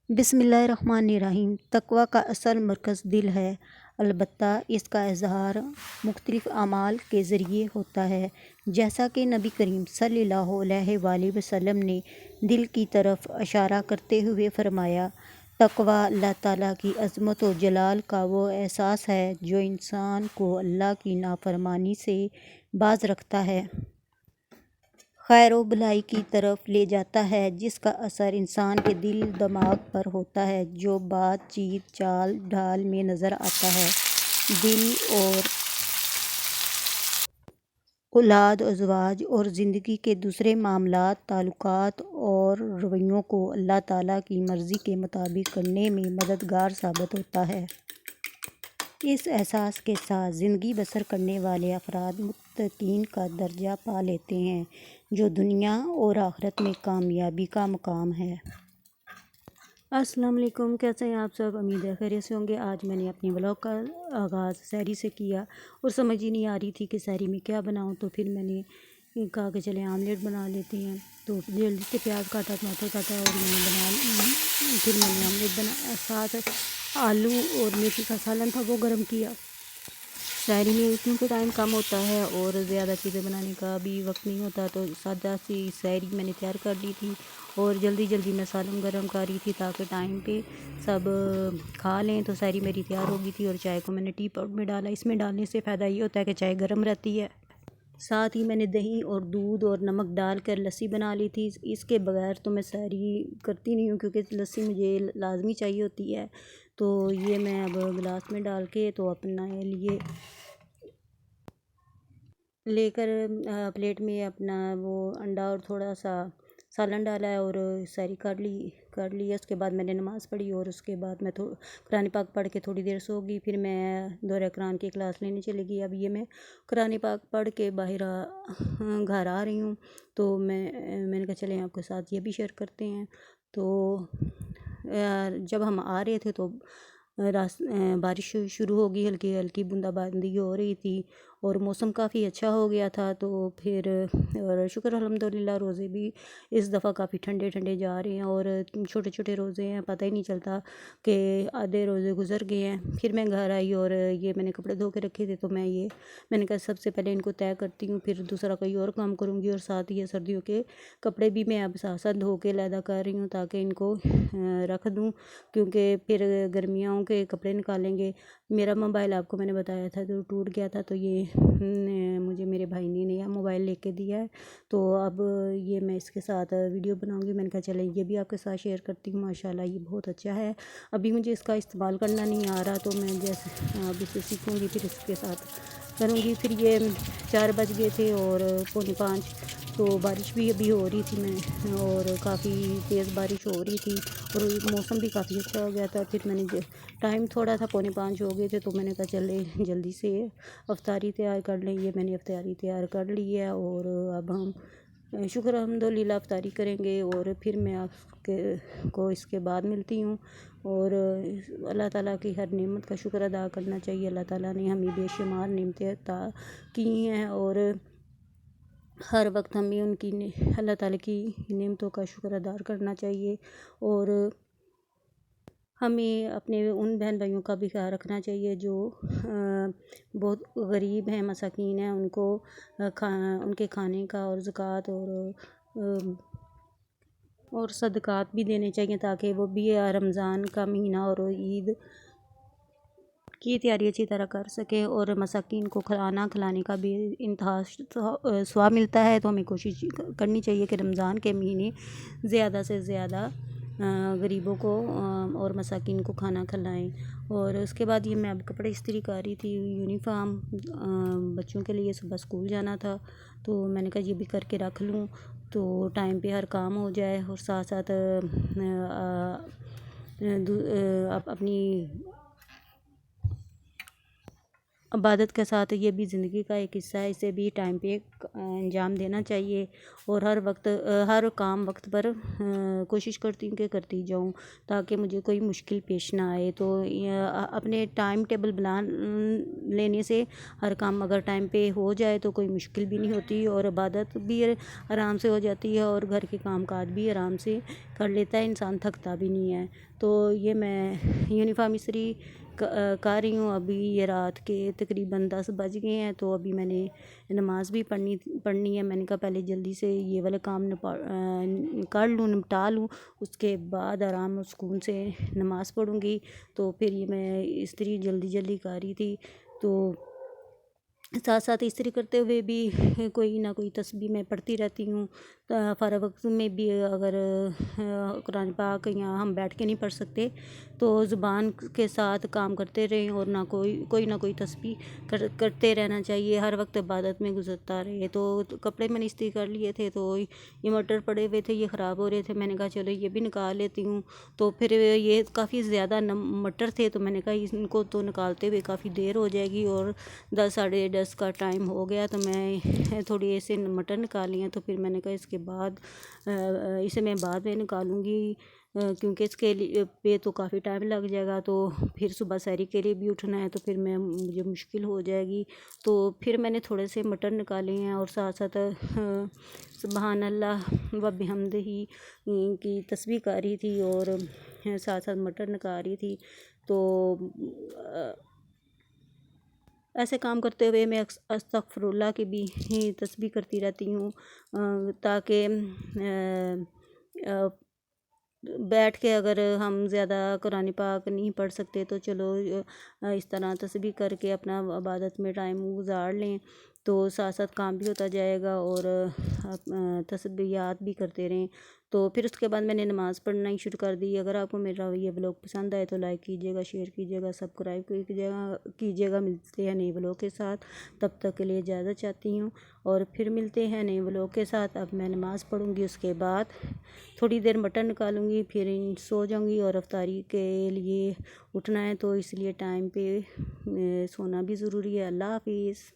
بسم اللہ الرحمن الرحیم۔ تقویٰ کا اصل مرکز دل ہے، البتہ اس کا اظہار مختلف اعمال کے ذریعے ہوتا ہے، جیسا کہ نبی کریم صلی اللہ علیہ وآلہ وسلم نے دل کی طرف اشارہ کرتے ہوئے فرمایا، تقویٰ اللہ تعالیٰ کی عظمت و جلال کا وہ احساس ہے جو انسان کو اللہ کی نافرمانی سے باز رکھتا ہے، خیر و بھلائی کی طرف لے جاتا ہے، جس کا اثر انسان کے دل دماغ پر ہوتا ہے، جو بات چیت چال ڈھال میں نظر آتا ہے۔ دل اور اولاد، ازواج اور زندگی کے دوسرے معاملات، تعلقات اور رویوں کو اللہ تعالیٰ کی مرضی کے مطابق کرنے میں مددگار ثابت ہوتا ہے۔ اس احساس کے ساتھ زندگی بسر کرنے والے افراد متقین کا درجہ پا لیتے ہیں، جو دنیا اور آخرت میں کامیابی کا مقام ہے۔ السلام علیکم، کیسے ہیں آپ سب؟ امید ہے خیریت سے ہوں گے۔ آج میں نے اپنے ولاگ کا آغاز سحری سے کیا اور سمجھ ہی نہیں آ رہی تھی کہ سحری میں کیا بناؤں، تو پھر میں نے کہا کہ چلیں آملیٹ بنا لیتے ہیں، تو جلدی سے پیاز کاٹا، ٹماٹر کاٹا اور میں نے پھر میں نے آملیٹ بنا، ساتھ آلو اور میتھی کا سالن تھا وہ گرم کیا۔ سحری میں کیونکہ ٹائم کم ہوتا ہے اور زیادہ چیزیں بنانے کا بھی وقت نہیں ہوتا، تو سادہ سی سحری میں نے تیار کر لی تھی اور جلدی جلدی میں سالن گرم کر رہی تھی تاکہ ٹائم پہ سب کھا لیں۔ تو سحری میری تیار ہو گئی تھی اور چائے کو میں نے ٹی پاٹ میں ڈالا۔ اس میں ڈالنے سے فائدہ یہ ہوتا ہے کہ چائے گرم رہتی ہے۔ ساتھ ہی میں نے دہی اور دودھ اور نمک ڈال کر لسی بنا لی تھی۔ اس کے بغیر تو میں سحری کرتی نہیں ہوں کیونکہ لسی مجھے لازمی چاہیے ہوتی ہے، تو یہ میں اب گلاس میں ڈال کے تو اپنا لیے لے کر پلیٹ میں اپنا وہ انڈا اور تھوڑا سا سالن ڈالا ہے اور سحری کر لی ہے۔ اس کے بعد میں نے نماز پڑھی اور اس کے بعد میں قرآن پاک پڑھ کے تھوڑی دیر سو گئی، پھر میں دورہ قرآن کی کلاس لینے چلی گئی۔ اب یہ میں قرآن پاک پڑھ کے باہر گھر آ رہی ہوں، تو میں نے کہا چلیں آپ کے ساتھ یہ بھی شیئر کرتے ہیں۔ تو جب ہم آ رہے تھے تو بارش شروع ہو گئی، ہلکی ہلکی بوندا باندی ہو رہی تھی اور موسم کافی اچھا ہو گیا تھا، تو پھر اور شکر الحمدللہ روزے بھی اس دفعہ کافی ٹھنڈے ٹھنڈے جا رہے ہیں اور چھوٹے چھوٹے روزے ہیں، پتہ ہی نہیں چلتا کہ آدھے روزے گزر گئے ہیں۔ پھر میں گھر آئی اور یہ میں نے کپڑے دھو کے رکھے تھے، تو میں نے کہا سب سے پہلے ان کو طے کرتی ہوں، پھر دوسرا کوئی اور کام کروں گی، اور ساتھ یہ سردیوں کے کپڑے بھی میں اب ساتھ ساتھ دھو کے علیحدہ کر رہی ہوں تاکہ ان کو رکھ دوں، کیونکہ پھر گرمیوں کے کپڑے نکالیں گے۔ میرا موبائل آپ کو میں نے بتایا تھا جو ٹوٹ گیا تھا، تو یہ مجھے میرے بھائی نے نیا موبائل لے کے دیا ہے، تو اب یہ میں اس کے ساتھ ویڈیو بناؤں گی۔ میں نے کہا چلیں یہ بھی آپ کے ساتھ شیئر کرتی ہوں۔ ماشاءاللہ یہ بہت اچھا ہے، ابھی مجھے اس کا استعمال کرنا نہیں آ رہا، تو میں جیسے اب اسے سیکھوں گی پھر اس کے ساتھ کروں گی۔ پھر یہ 4 بج گئے تھے اور 4:45، تو بارش بھی ابھی ہو رہی تھی اور کافی تیز بارش ہو رہی تھی اور موسم بھی کافی اچھا ہو گیا تھا۔ پھر میں نے ٹائم تھوڑا تھا، 4:45 ہو گئے تھے، تو میں نے کہا چلے جلدی سے افطاری تیار کر لیں۔ یہ میں نے افطاری تیار کر لی ہے اور اب ہم شکر الحمدللہ افطاری کریں گے اور پھر میں آپ کو اس کے بعد ملتی ہوں۔ اور اللہ تعالیٰ کی ہر نعمت کا شکر ادا کرنا چاہیے۔ اللہ تعالیٰ نے ہمیں بے شمار نعمتیں عطا کی ہیں اور ہر وقت ہمیں اللہ تعالیٰ کی نعمتوں کا شکر ادا کرنا چاہیے، اور ہمیں اپنے ان بہن بھائیوں کا بھی خیال رکھنا چاہیے جو بہت غریب ہیں، مساکین ہیں، ان کو ان کے کھانے کا اور زکوٰۃ اور صدقات بھی دینے چاہیے تاکہ وہ بھی رمضان کا مہینہ اور عید کی تیاری اچھی طرح کر سکیں، اور مساکین کو کھانا کھلانے کا بھی انتہا ثواب ملتا ہے۔ تو ہمیں کوشش کرنی چاہیے کہ رمضان کے مہینے زیادہ سے زیادہ غریبوں کو اور مساکین کو کھانا کھلائیں۔ اور اس کے بعد یہ میں اب کپڑے استری کر رہی تھی، یونیفارم بچوں کے لیے، صبح اسکول جانا تھا، تو میں نے کہا یہ بھی کر کے رکھ لوں تو ٹائم پہ ہر کام ہو جائے، اور ساتھ ساتھ اپنی عبادت کے ساتھ یہ بھی زندگی کا ایک حصہ ہے، اسے بھی ٹائم پہ انجام دینا چاہیے، اور ہر وقت ہر کام وقت پر کوشش کرتی ہوں کہ کرتی جاؤں تاکہ مجھے کوئی مشکل پیش نہ آئے۔ تو اپنے ٹائم ٹیبل بنا لینے سے ہر کام اگر ٹائم پہ ہو جائے تو کوئی مشکل بھی نہیں ہوتی، اور عبادت بھی آرام سے ہو جاتی ہے، اور گھر کے کام کاج بھی آرام سے کر لیتا ہے، انسان تھکتا بھی نہیں ہے۔ تو یہ میں یونیفارم استری کر رہی ہوں۔ ابھی یہ رات کے تقریباً 10 بج گئے ہیں، تو ابھی میں نے نماز بھی پڑھنی ہے۔ میں نے کہا پہلے جلدی سے یہ والا کام کر لوں، نپٹا لوں، اس کے بعد آرام اور سکون سے نماز پڑھوں گی۔ تو پھر یہ میں استری جلدی کر رہی تھی، تو ساتھ ساتھ استری کرتے ہوئے بھی کوئی نہ کوئی تسبیح میں پڑھتی رہتی ہوں۔ فارغ وقت میں بھی اگر قرآن پاک یا ہم بیٹھ کے نہیں پڑھ سکتے تو زبان کے ساتھ کام کرتے رہیں، اور کوئی نہ کوئی تسبیح کرتے رہنا چاہیے، ہر وقت عبادت میں گزرتا رہے۔ تو کپڑے میں نے استری کر لیے تھے، تو یہ مٹر پڑے ہوئے تھے، یہ خراب ہو رہے تھے، میں نے کہا چلو یہ بھی نکال لیتی ہوں۔ تو پھر یہ کافی زیادہ مٹر تھے، تو میں نے کہا ان کو تو نکالتے ہوئے کافی دیر ہو جائے گی، اور 10 ساڑھے 10 کا ٹائم ہو گیا، تو میں تھوڑی ایسے مٹر نکالی ہیں۔ تو پھر میں نے کہا اس کے بعد اسے میں بعد میں نکالوں گی، کیونکہ اس کے لیے پہ تو کافی ٹائم لگ جائے گا، تو پھر صبح سحری کے لیے بھی اٹھنا ہے، تو پھر مجھے مشکل ہو جائے گی۔ تو پھر میں نے تھوڑے سے مٹر نکالے ہیں، اور ساتھ ساتھ سبحان اللہ و بحمدہ کی تسبیح کر رہی تھی، اور ساتھ ساتھ مٹر نکال رہی تھی۔ تو ایسے کام کرتے ہوئے میں استغفر اللہ کی بھی تسبیح کرتی رہتی ہوں، تاکہ بیٹھ کے اگر ہم زیادہ قرآن پاک نہیں پڑھ سکتے تو چلو اس طرح تسبیح کر کے اپنا عبادت میں ٹائم گزار لیں، تو ساتھ ساتھ کام بھی ہوتا جائے گا، اور تسبیحات بھی کرتے رہیں۔ تو پھر اس کے بعد میں نے نماز پڑھنا ہی شروع کر دی۔ اگر آپ کو میرا یہ ولاگ پسند آئے تو لائک کیجیے گا، شیئر کیجیے گا، سبسکرائب کیجیے گا۔ ملتے ہیں نئے ولاگ کے ساتھ، تب تک کے لیے اجازت چاہتی ہوں، اور پھر ملتے ہیں نئے ولاگ کے ساتھ۔ اب میں نماز پڑھوں گی، اس کے بعد تھوڑی دیر مٹر نکالوں گی، پھر سو جاؤں گی، اور افطاری کے لیے اٹھنا ہے، تو اس لیے ٹائم پہ سونا بھی ضروری ہے۔ اللہ حافظ۔